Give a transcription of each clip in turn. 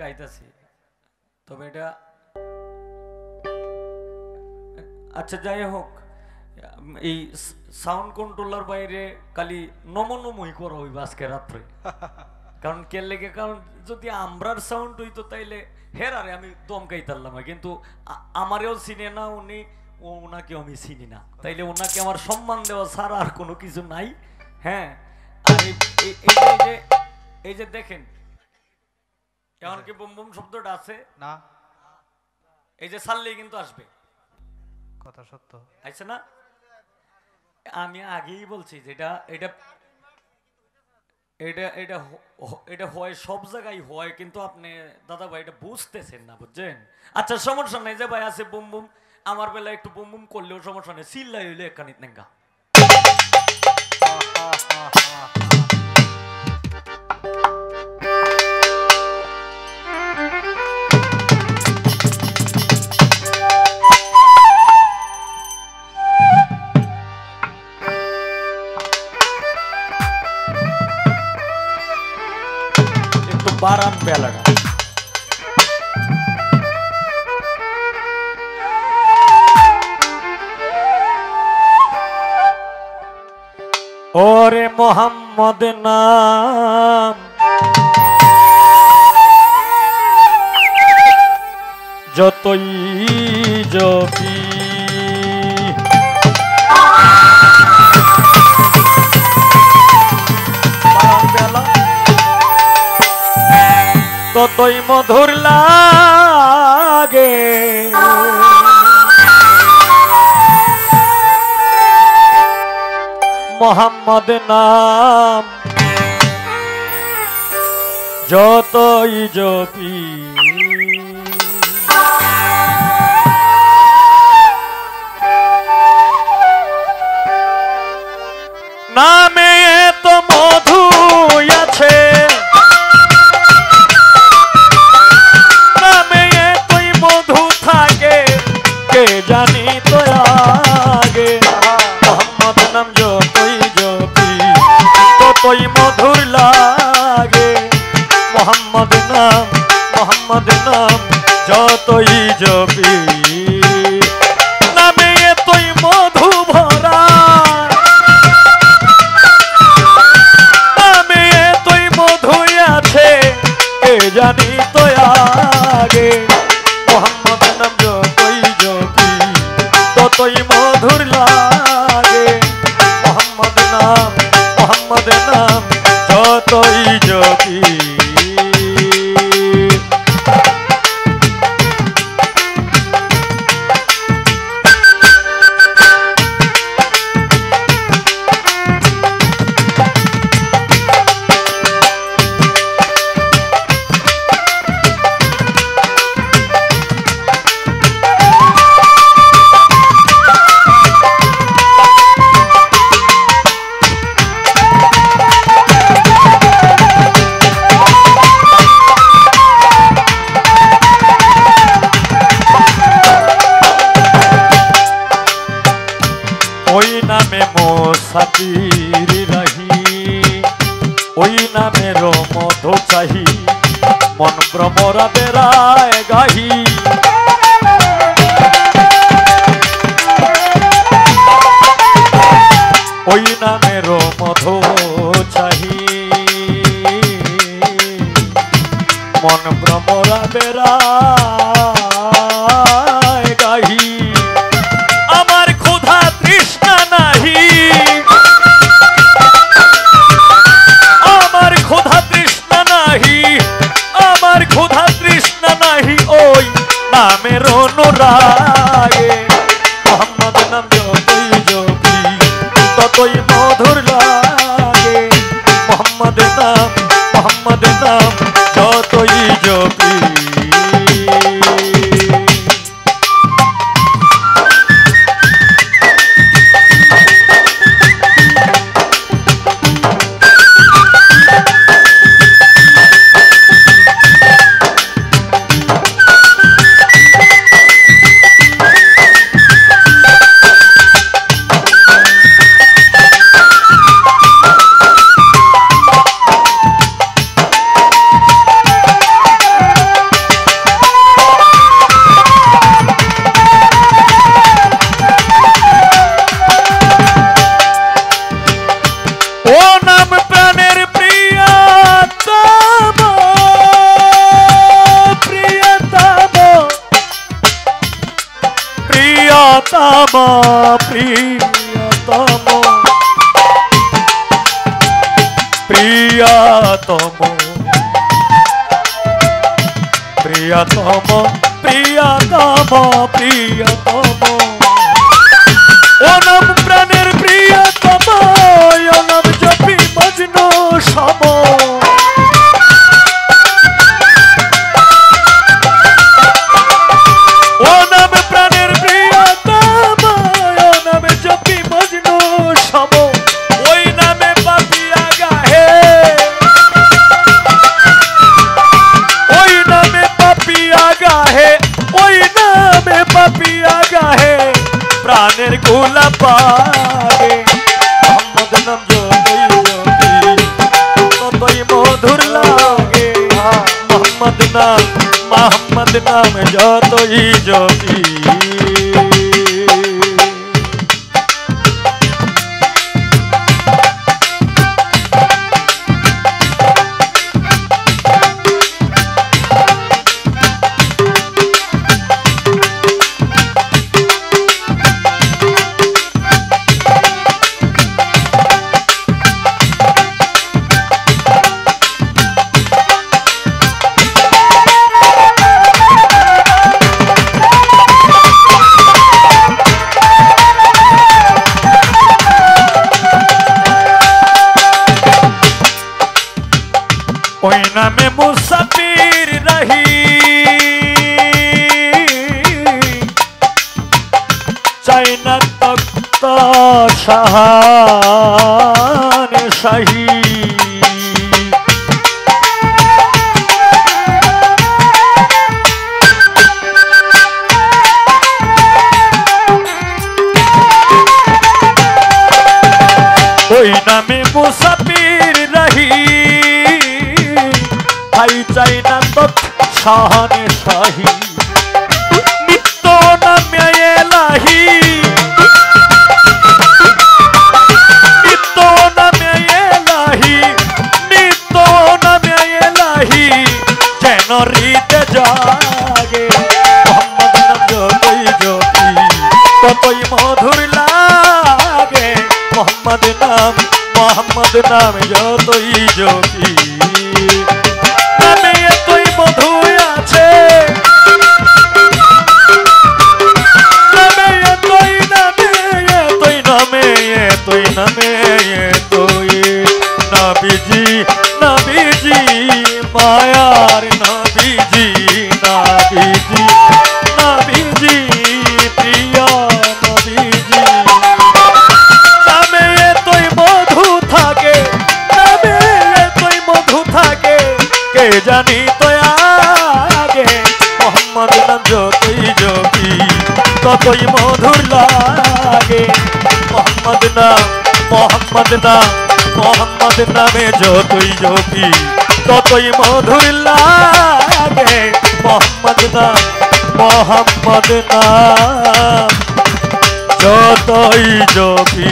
গাইতেছি, তবে এটা আচ্ছা যাই হোক, এই সাউন্ড কন্ট্রোলার বাইরে খালি নমনমই করা হইব আজকে রাত্রে। কারণ কে লেগে, কারণ যদি আমরার সাউন্ড হইতো তাইলে হেরারে আমি দমকাইতারলাম, কিন্তু আমারেও চিনে না উনি, ওনাকেও আমি চিনি না, তাইলে ওনাকে আমার সম্মান দেওয়া ছাড়া আর কোনো কিছু নাই। হ্যাঁ, আর এই যে দেখেন এমন কি বুম বুম শব্দটা আছে না, এই যে ছাড়লেই কিন্তু আসবে, কথা সত্য। আইছে না? আমি আগেই বলছি যেটা এটা এটা এটা এটা হয় সব জায়গায় হয়, কিন্তু আপনি দাদা ভাই এটা বুঝতেছেন না, বুঝছেন? আচ্ছা সমস্যা নাই, যে ভাই আছে বুম বুম, আমার বেলা একটু বুম বুম করলেও সমস্যা নেই, চিল্লাই হইলে একখানিত নেঙ্গা। বারান বেলাটা ওরে মোহাম্মদ নাম যতই জপি ততই মধুর লাগে, মোহাম্মদ নাম যতই জপি নামে এত মধু আছে, জানি তো আগে মোহাম্মদ নাম যতই জপি ততই মধুর লাগে, মোহাম্মদ নাম যতই জপি নামে এতই মধু ভরা, নামে এতই মধু আছে কে জানি তো আগে, মোহাম্মদ নাম যতই জপি ততই মধুর লাগে, মোহাম্মদ নাম যতই জপি। ওই নামে মোসাফির রাহি, ওই নামের মধু চাহি, মন ভ্রমরা বেড়ায় গাহি, ওই নামের মধু চাহি, মন ভ্রমরা বেড়ায় গাহি, আমার ক্ষুধা তৃষ্ণা নাহি, আমার ক্ষুধা তৃষ্ণা নাহি, আমার ক্ষুধা তৃষ্ণা নাহি, ওই নামের অনুরাগে, মোহাম্মদ নাম যতই জপি ততই মধুর লাগে, মোহাম্মদ নাম যতই জপি। প্রিয়তম প্রিয়তম প্রিয়তম প্রিয়তম ও নাম প্রাণের প্রিয়তম ও নাম জপি মজনু সম ও নাম প্রাণের প্রিয়তম ও নাম জপি মজনু সম ওই নামে পাপিয়া গাহে ওই নামে পাপিয়া গাহে ওই নামে পাপিয়া গাহে প্রাণের গোলা পাগে মোহাম্মদ নাম যতই ততই মধুর লাগে মোহাম্মদ নাম যতই জপি ওই নামে মুসাফির রহি চাই না তক্ত শাহান শাহী ওই নামে মুসাফির রহি ভাই চাই না তো শাহানে শাহী নিত্য নামে এলাহি নিত্য নামে এলাহি নিত্য নামে এলাহি যেন হৃদে জাগে মোহাম্মদ নাম যতই জপি ততই মধুর লাগে মোহাম্মদ নাম যতই জপি নামে এতই মধু আছে নামে এতই নামে এতই নবীজি নবীজি মায়ার নবীজি নবীজি নবীজি প্রিয় নবীজি নামে এতই মধু থাকে নামে এতই মধু থাকে কে জানি তো আগে মোহাম্মদ নাম যতই জপি ততই মধুর লাগে মোহাম্মদ নামে যতই জপি ততই মধুর লাগে মোহাম্মদ নাম যতই জপি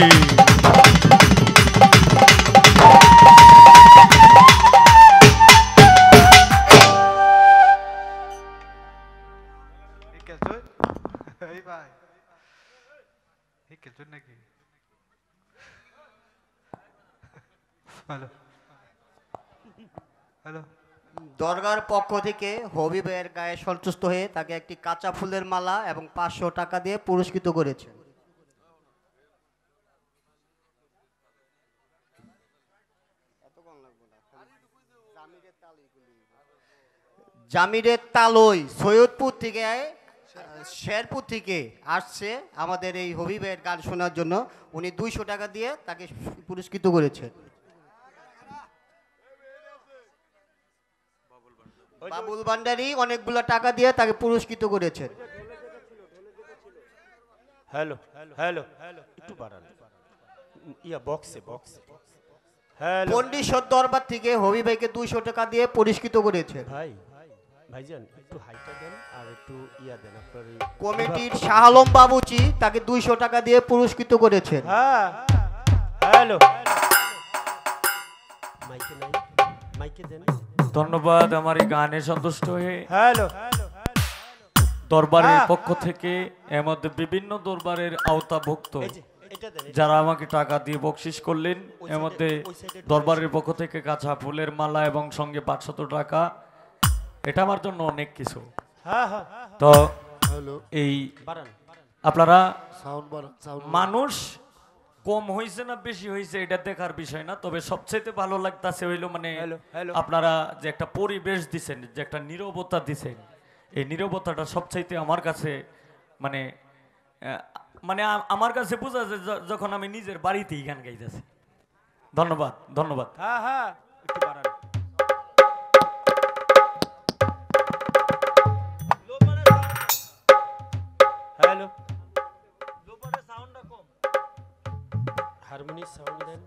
এই ভাই এই খেলছেন নাকি হ্যালো হ্যালো দরগার পক্ষ থেকে হবিবের গায়ে সন্তুষ্ট হয়ে তাকে একটি কাঁচা ফুলের মালা এবং 500 টাকা দিয়ে পুরস্কৃত করেছে। জামিরের তালই সৈয়দপুর থেকে শেরপুর থেকে আসছে আমাদের এই হবিবের গান শোনার জন্য। উনি 200 টাকা দিয়ে তাকে পুরস্কৃত করেছেন। বাবুল ভান্ডারী অনেকগুলো টাকা দিয়ে তাকে পুরস্কৃত করেছেন। হ্যালো হ্যালো একটু বাড়ান ইয়া বক্সে হ্যালো পন্ডিশ্বর দরবার থেকে হবি ভাইকে 200 টাকা দিয়ে পুরস্কৃত করেছে। ভাইজান একটু হাইটা দেন আর একটু ইয়া দেন আপনার কমিটির শাহ আলম বাবুচি তাকে 200 টাকা দিয়ে পুরস্কৃত করেছেন। হ্যাঁ হ্যালো মাইকে নাই মাইকে দেন। ধন্যবাদ আমার এই গানে সন্তুষ্ট হয়ে হ্যালো দরবারের পক্ষ থেকে এর মধ্যে বিভিন্ন দরবারের আওতাভুক্ত ওইটা দেন যারা আমাকে টাকা দিয়ে বকশিস করলেন, এর মধ্যে ওই সাইডে দরবারের পক্ষ থেকে কাঁচা ফুলের মালা এবং সঙ্গে 500 টাকা, এটা আমার জন্য অনেক কিছু। হ্যাঁ হ্যাঁ তো হ্যালো এই বাড়ান আপনারা সাউন্ড বাড়ান সাউন্ড মানুষ কম হয়েছে না বেশি হয়েছে এটা দেখার বিষয় না, তবে সবচেয়ে ভালো লাগতাছে হইলো মানে হ্যালো, হ্যালো। আপনারা যে একটা পরিবেশ দিছেন, যে একটা নীরবতা দিছেন, এই নীরবতাটা সবচাইতে আমার কাছে মানে মানে আমার কাছে বোঝা যায় যখন আমি নিজের বাড়িতেই গান গাইতেছি। ধন্যবাদ, ধন্যবাদ। হ্যাঁ হ্যাঁ একটু বাড়ান হ্যালো হারমোনি সাউন্ড দেন